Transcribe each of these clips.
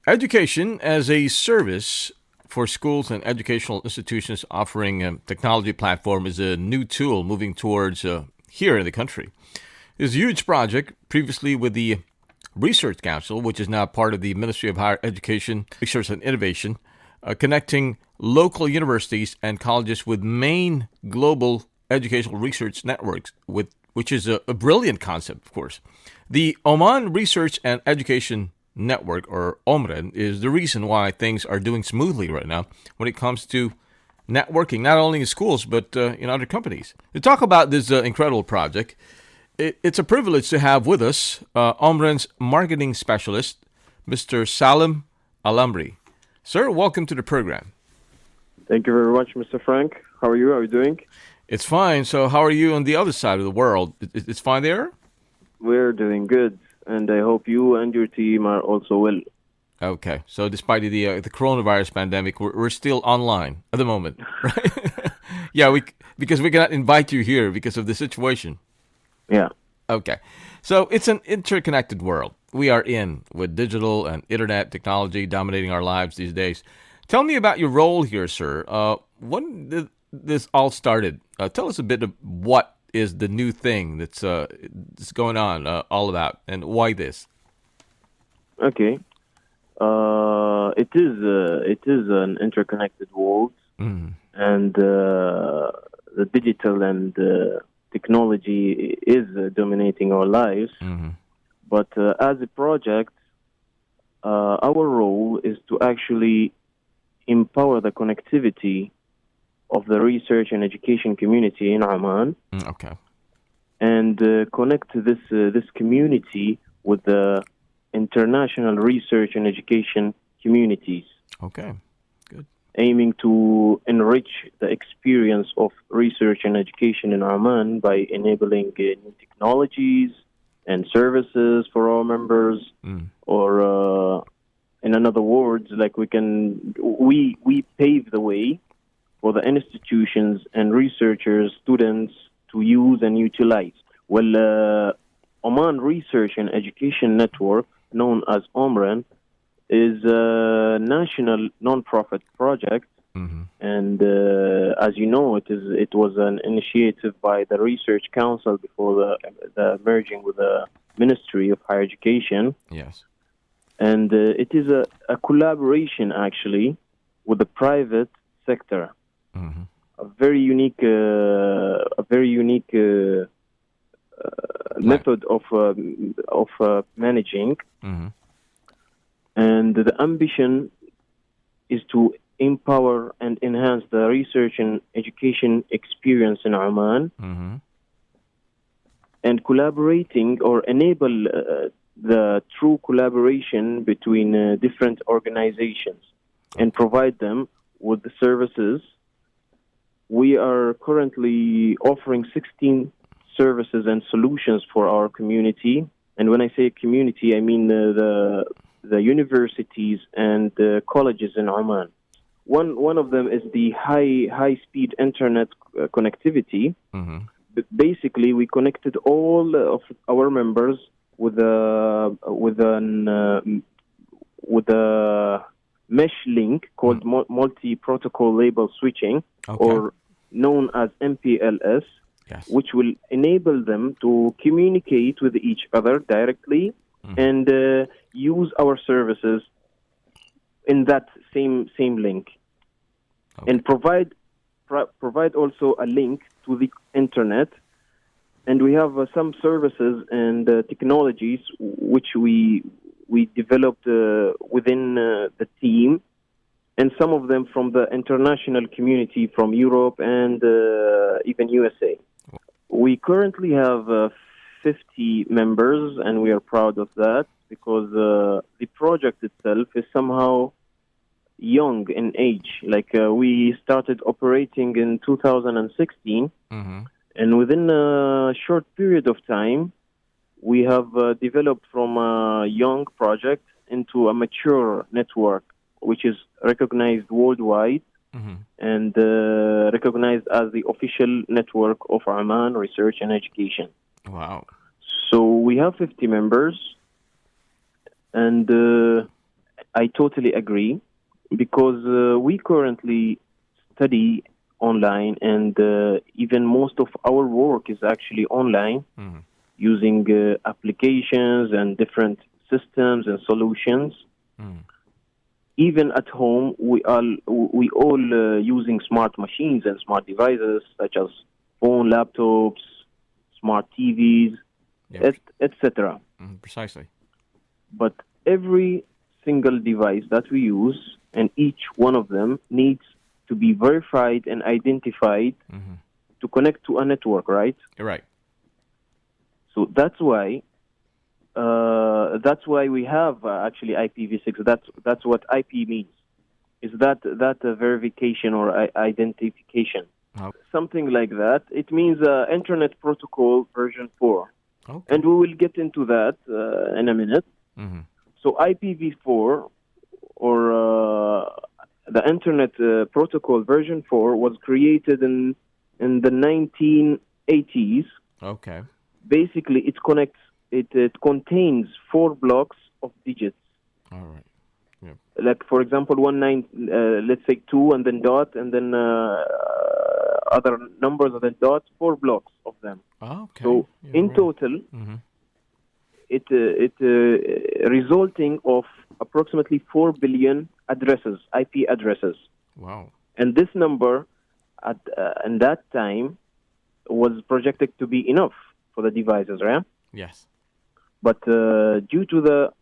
Education as a service for schools and educational institutions offering a technology platform is a new tool moving towards here in the country. It's a huge project previously with the Research Council, which is now part of the Ministry of Higher Education, Research and Innovation, connecting local universities and colleges with main global educational research networks, which is a brilliant concept, of course. The Oman Research and Education Network, or OMREN, is the reason why things are doing smoothly right now when it comes to networking, not only in schools, but in other companies. To talk about this incredible project, it's a privilege to have with us OMREN's marketing specialist, Mr. Salim Al Amri. Sir, welcome to the program. Thank you very much, Mr. Frank. How are you? How are you doing? It's fine. So how are you on the other side of the world? It's fine there? We're doing good, and I hope you and your team are also well. Okay. So despite the coronavirus pandemic, we're still online at the moment, right? Yeah, because we cannot invite you here because of the situation. Yeah. Okay. So it's an interconnected world we are in with digital and internet technology dominating our lives these days. Tell me about your role here, sir. When did this all started? Tell us a bit of what is the new thing that's going on all about, and why this? Okay. It is an interconnected world, Mm-hmm. and the digital and technology is dominating our lives. Mm-hmm. But as a project, our role is to actually empower the connectivity of the research and education community in Oman, Okay. and connect this community with the international research and education communities, Okay. Good. aiming to enrich the experience of research and education in Oman by enabling new technologies and services for our members, Mm. or in other words, like we pave the way for the institutions and researchers, students to use and utilize. Well, Oman Research and Education Network, known as OMREN, is a national non-profit project, Mm-hmm. and as you know, it was an initiative by the Research Council before the merging with the Ministry of Higher Education, Yes. and it is a collaboration actually with the private sector. Mm-hmm. A very unique Right. method of managing, Mm-hmm. and the ambition is to empower and enhance the research and education experience in Oman, Mm-hmm. and collaborating or enable the true collaboration between different organizations and provide them with the services. We are currently offering 16 services and solutions for our community. And when I say community, I mean the universities and colleges in Oman. One of them is the high speed internet connectivity. Mm-hmm. Basically, we connected all of our members with a mesh link called multi-protocol label switching, Okay. or known as MPLS, Yes. which will enable them to communicate with each other directly and use our services in that same link, Okay. and provide also a link to the internet. And we have some services and technologies which we developed within the team, and some of them from the international community from Europe and even USA. We currently have 50 members, and we are proud of that because the project itself is somehow young in age. Like we started operating in 2016, Mm-hmm. and within a short period of time, we have developed from a young project into a mature network, which is recognized worldwide Mm-hmm. and recognized as the official network of Oman Research and Education. Wow. So we have 50 members, and I totally agree because we currently study online, and even most of our work is actually online using applications and different systems and solutions. Even at home, we all using smart machines and smart devices such as phone, laptops, smart TVs, etc. Precisely. But every single device that we use, and each one of them needs to be verified and identified to connect to a network, right? Right. So that's why we have actually IPv6. That's what IP means. Is that verification or identification? Okay. Something like that. It means Internet Protocol version 4. Okay. And we will get into that in a minute. So IPv4 or the Internet Protocol version 4 was created in the 1980s. Okay. Basically, it contains 4 blocks of digits. All right. Yep. Like, for example, let's say 2 and then dot, and then other numbers and then dots, 4 blocks of them. Okay. So in total, it resulting of approximately 4 billion addresses, IP addresses. Wow. And this number in that time was projected to be enough for the devices, right? Yes. But due to the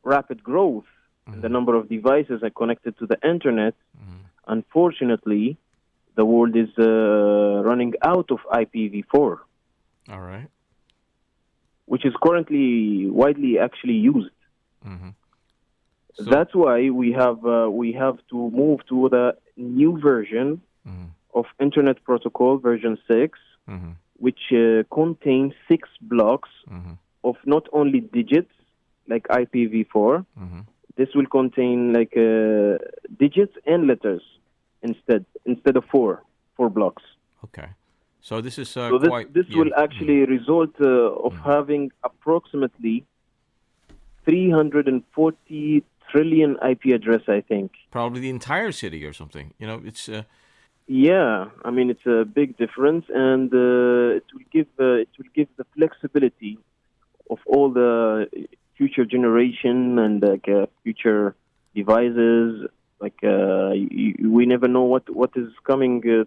rapid growth in the number of devices are connected to the internet, unfortunately, the world is running out of IPv4. All right. Which is currently widely actually used. So that's why we have to move to the new version of Internet Protocol version 6, which contains 6 blocks of not only digits like IPv4. This will contain like digits and letters instead of 4 blocks. Okay. So this is this will actually result of having approximately 340 trillion IP address, I think. Probably the entire city or something. You know, it's yeah. I mean, it's a big difference, and it will give the flexibility of all the future generation and future devices. Like we never know what is coming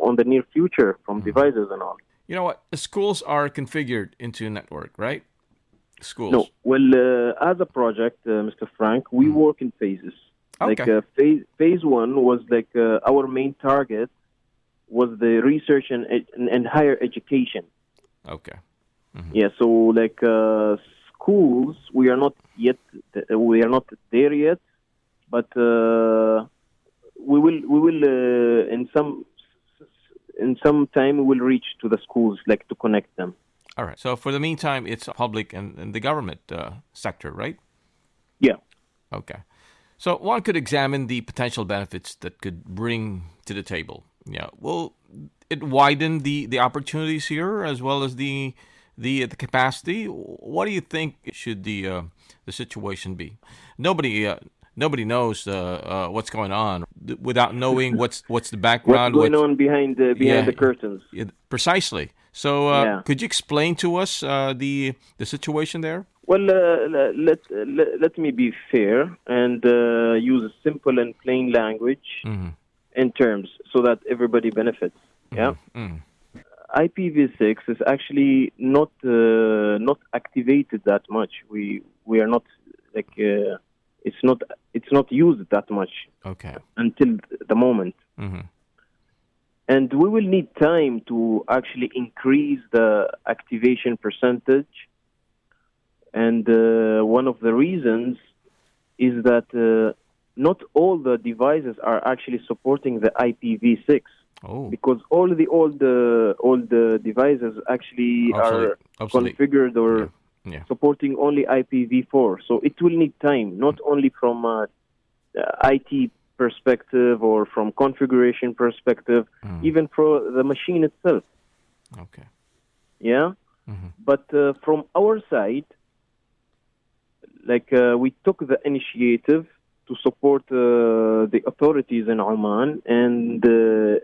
on the near future from devices and all. You know what? The schools are configured into a network, right? Schools. No. Well, as a project, Mr. Frank, we work in phases. Okay. Like phase 1 was like our main target was the research and higher education. Okay. Yeah. So like schools, we are not there yet, but we will in some time we will reach to the schools, like to connect them. All right. So for the meantime, it's public and the government sector, right? Yeah. Okay. So one could examine the potential benefits that could bring to the table. Yeah. Will it widen the opportunities here as well as the capacity? What do you think should the situation be? Nobody knows what's going on without knowing what's the background. What's going on behind the curtains? Yeah, precisely. So could you explain to us the situation there? Well, let me be fair and use simple and plain language in terms so that everybody benefits. Yeah. IPv6 is actually not activated that much. We are not like it's not used that much. Okay. Until the moment. And we will need time to actually increase the activation percentage. And one of the reasons is that not all the devices are actually supporting the IPv6. Oh. Because all the devices actually Obsolete. are configured or supporting only IPv4. So it will need time, not only from IT perspective or from configuration perspective, even for the machine itself. Okay. Yeah? But from our side, we took the initiative to support the authorities in Oman and the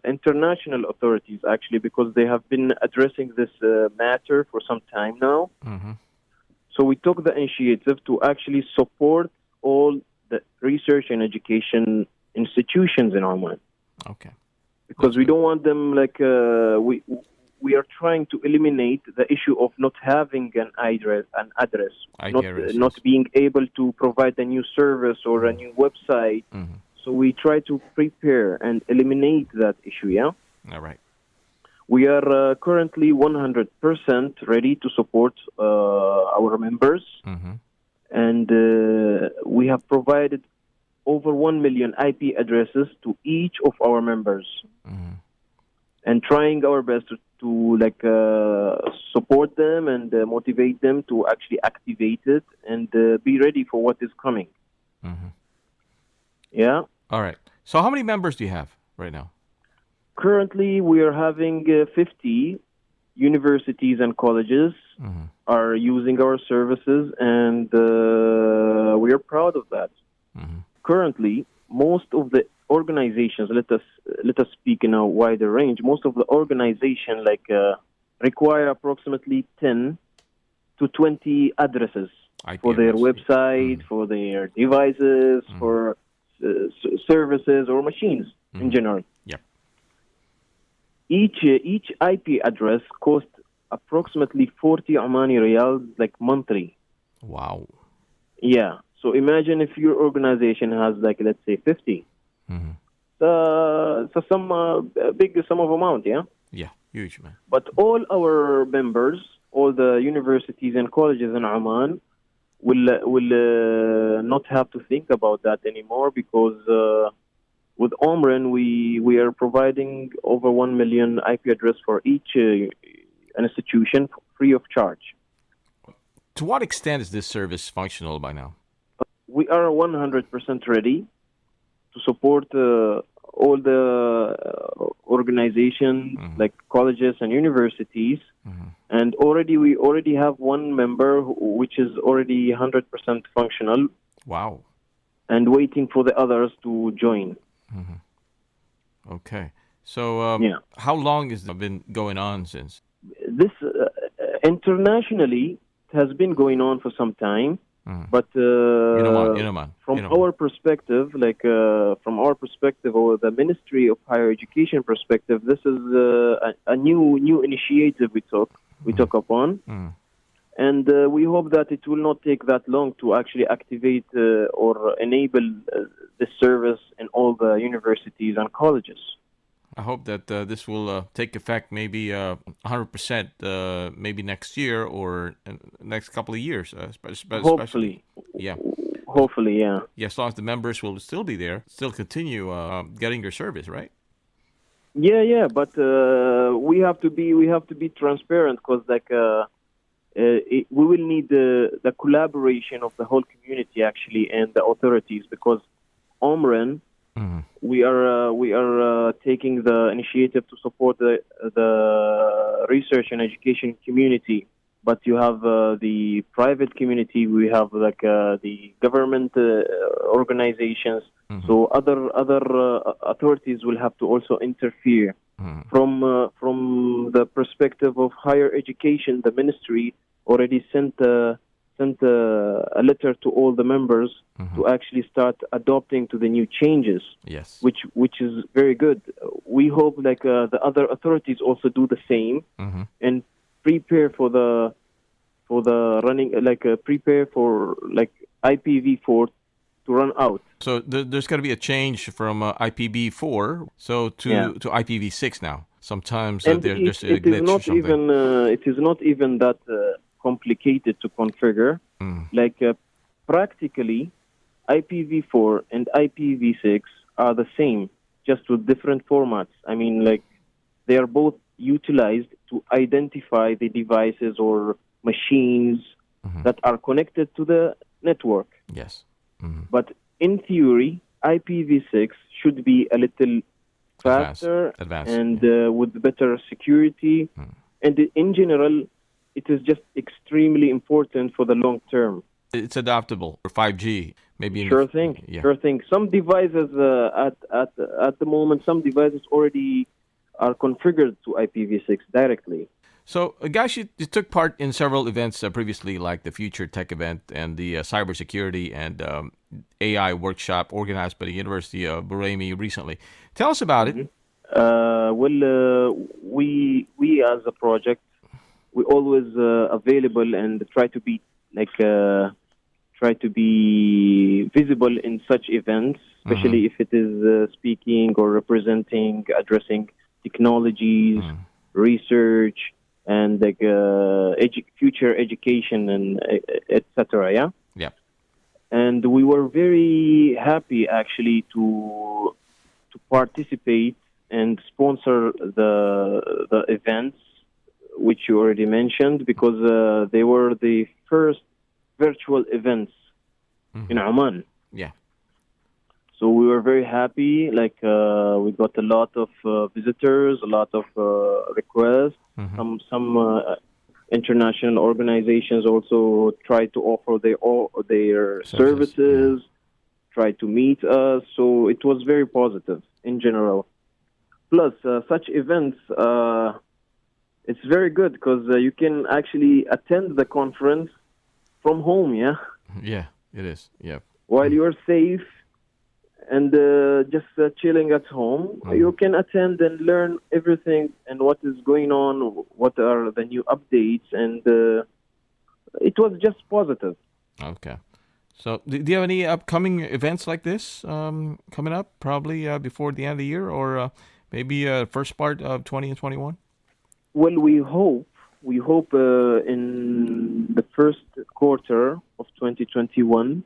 international authorities, actually, because they have been addressing this matter for some time now. Mm-hmm. So we took the initiative to actually support all the research and education institutions in Oman. Okay. Because we don't want them we are trying to eliminate the issue of not having an address, not being able to provide a new service or a new website. Mm-hmm. So we try to prepare and eliminate that issue. Yeah. All right. We are currently 100% ready to support our members, Mm-hmm. and we have provided over 1 million IP addresses to each of our members, Mm-hmm. and trying our best to support them and motivate them to actually activate it and be ready for what is coming. Mm-hmm. Yeah. All right. So how many members do you have right now? Currently, we are having 50 universities and colleges Mm-hmm. are using our services, and we are proud of that. Mm-hmm. Currently, most of the organizations, let us speak in a wider range. Most of the organizations require approximately 10 to 20 addresses IP for their address. website, for their devices, for services or machines in general. Yep. Each IP address costs approximately 40 Omani riyals, monthly. Wow. Yeah. So imagine if your organization has let's say 50. Mm-hmm. So some big sum of amount, yeah. Yeah, huge, man. But all our members, all the universities and colleges in Oman, will not have to think about that anymore, because with OMREN we are providing over 1 million IP address for each institution free of charge. To what extent is this service functional by now? We are 100% ready to support all the organizations, like colleges and universities. Mm-hmm. And we already have one member which is already 100% functional. Wow. And waiting for the others to join. Mm-hmm. Okay. So how long has it been going on since? This internationally has been going on for some time. But In Oman. From our perspective, or the Ministry of Higher Education perspective, this is a new initiative we took upon, and we hope that it will not take that long to actually activate or enable this service in all the universities and colleges. I hope that this will take effect maybe 100% maybe next year or next couple of years. Hopefully. Yeah. Hopefully, yeah. Yeah, as long as the members will still be there, still continue getting their service, right? Yeah. But we have to be transparent, because we will need the collaboration of the whole community actually and the authorities, because OMREN. Mm-hmm. We are taking the initiative to support the research and education community, but you have the private community. We have the government organizations. Mm-hmm. So other authorities will have to also interfere. Mm-hmm. From the perspective of higher education, the ministry already sent a letter to all the members to actually start adopting to the new changes. Yes. Which is very good. We hope the other authorities also do the same, and prepare for the running, prepare for IPv4 to run out. So there's got to be a change from IPv4 to IPv6 now. Sometimes there's a glitch or something. It is not even that complicated to configure. Practically, IPv4 and IPv6 are the same, just with different formats. I mean, they are both utilized to identify the devices or machines that are connected to the network. Yes. But in theory, IPv6 should be a little faster Advanced. And with better security. And in general, it is just extremely important for the long term. it's adaptable for 5G. Maybe in Sure thing, yeah. sure thing. Some devices at the moment, some devices already are configured to IPv6 directly. So, guys, you took part in several events previously, like the Future Tech event and the cybersecurity and AI workshop organized by the University of Buraymi recently. Tell us about it. We as a project, we always available and try to be visible in such events, especially if it is speaking or representing, addressing technologies, research, and future education and etc. Yeah. Yeah. And we were very happy actually to participate and sponsor the events which you already mentioned, because they were the first virtual events in Oman. Yeah. So we were very happy. We got a lot of visitors, a lot of requests. Some international organizations also tried to offer their services, tried to meet us. So it was very positive in general. Plus, such events, it's very good because you can actually attend the conference from home, yeah? Yeah, it is, yeah. While you're safe and just chilling at home, you can attend and learn everything and what is going on, what are the new updates, and it was just positive. Okay. So, do you have any upcoming events like this coming up, probably before the end of the year, or maybe first part of 2021? Well, we hope in the first quarter of 2021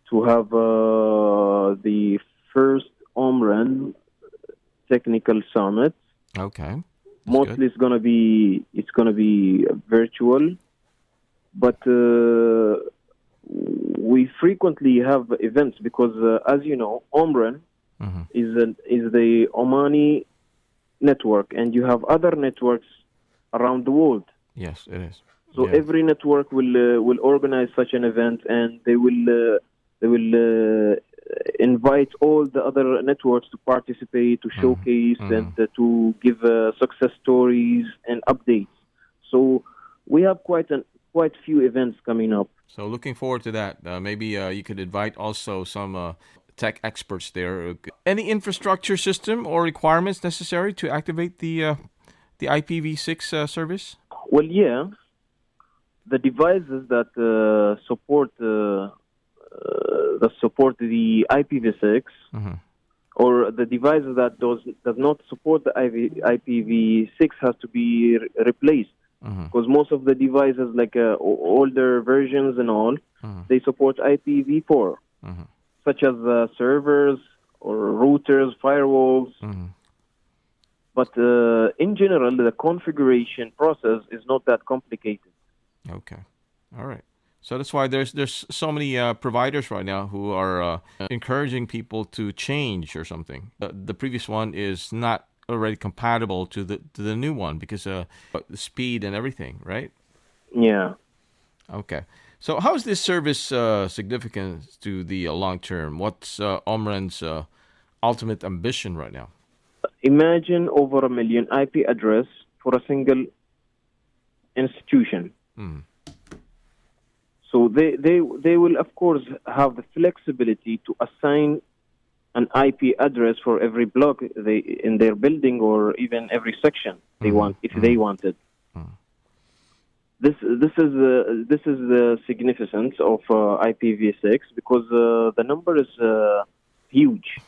to have the first OMREN technical summit. Okay. Mostly it's gonna be virtual, but we frequently have events because, as you know, OMREN is the Omani network, and you have other networks around the world. Yes, it is. So every network will organize such an event, and they will invite all the other networks to participate, to showcase, and to give success stories and updates. So we have quite few events coming up. So looking forward to that. Maybe you could invite also some tech experts there. Any infrastructure system or requirements necessary to activate the IPv6 service? Well, yeah. The devices that support the IPv6, or the devices that does not support the IPv6 has to be replaced, because most of the devices, like older versions and all, they support IPv4, such as servers or routers, firewalls. But in general, the configuration process is not that complicated. Okay. All right. So that's why there's so many providers right now who are encouraging people to change or something. The previous one is not already compatible to the new one because the speed and everything, right? Yeah. Okay. So how is this service significant to the long term? What's OMREN's ultimate ambition right now? Imagine over 1 million IP address for a single institution. So they will, of course, have the flexibility to assign an IP address for every block in their building, or even every section they want, if they wanted. This is the significance of IPv6, because the number is huge.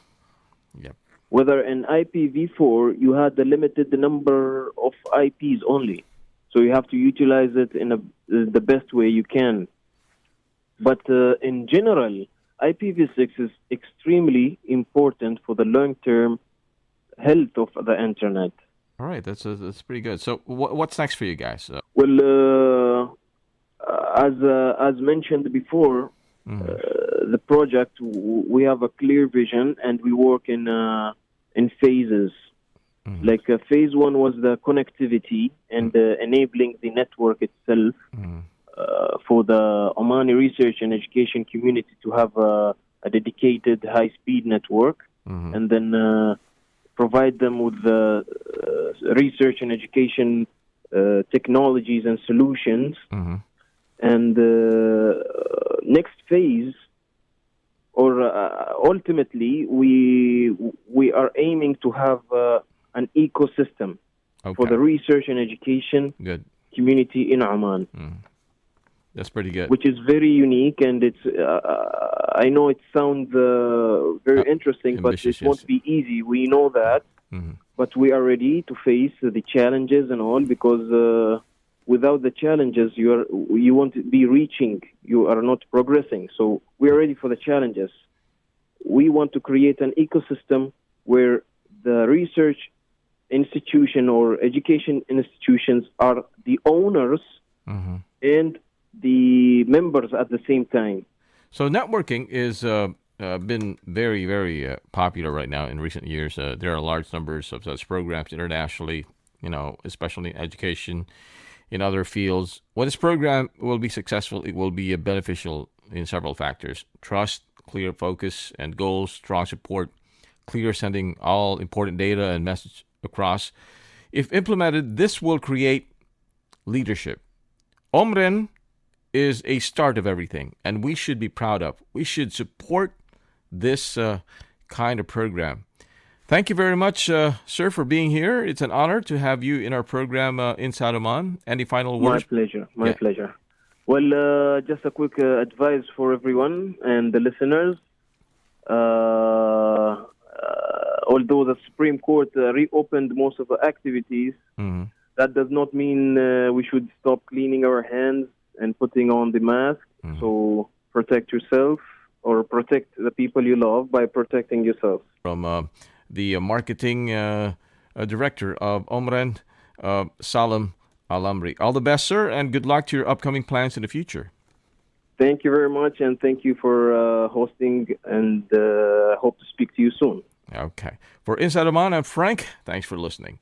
Yep. Whether in IPv4 you had the limited number of IPs only, so you have to utilize it in the best way you can. But in general, IPv6 is extremely important for the long-term health of the internet. All right, that's pretty good. So what's next for you guys? Well, as mentioned before, the project, we have a clear vision, and we work in phases. Like phase one was the connectivity and enabling the network itself. for the Omani research and education community to have a dedicated high-speed network, and then provide them with the research and education technologies and solutions. And next phase, or ultimately, we are aiming to have an ecosystem for the research and education community in Oman. That's pretty good. Which is very unique, and it's. I know it sounds very interesting, but it won't be easy. We know that, but we are ready to face the challenges and all, because without the challenges, you won't be reaching. You are not progressing. So we are ready for the challenges. We want to create an ecosystem where the research institution or education institutions are the owners and the members at the same time. So networking is been very, very popular right now in recent years. There are large numbers of such programs internationally, especially in education, in other fields. When this program will be successful, it will be beneficial in several factors: trust, clear focus and goals, strong support, clear sending all important data and message across. If implemented, this will create leadership. OMREN is a start of everything, and we should be proud of. We should support this kind of program. Thank you very much, sir, for being here. It's an honor to have you in our program, Inside Oman. Any final words? My pleasure. Well, just a quick advice for everyone and the listeners. Although the Supreme Court reopened most of the activities, that does not mean we should stop cleaning our hands and putting on the mask. So protect yourself, or protect the people you love by protecting yourself. From the marketing director of OMREN, Salim Al Amri. All the best, sir, and good luck to your upcoming plans in the future. Thank you very much, and thank you for hosting, and hope to speak to you soon. Okay. For Inside Oman, I'm Frank. Thanks for listening.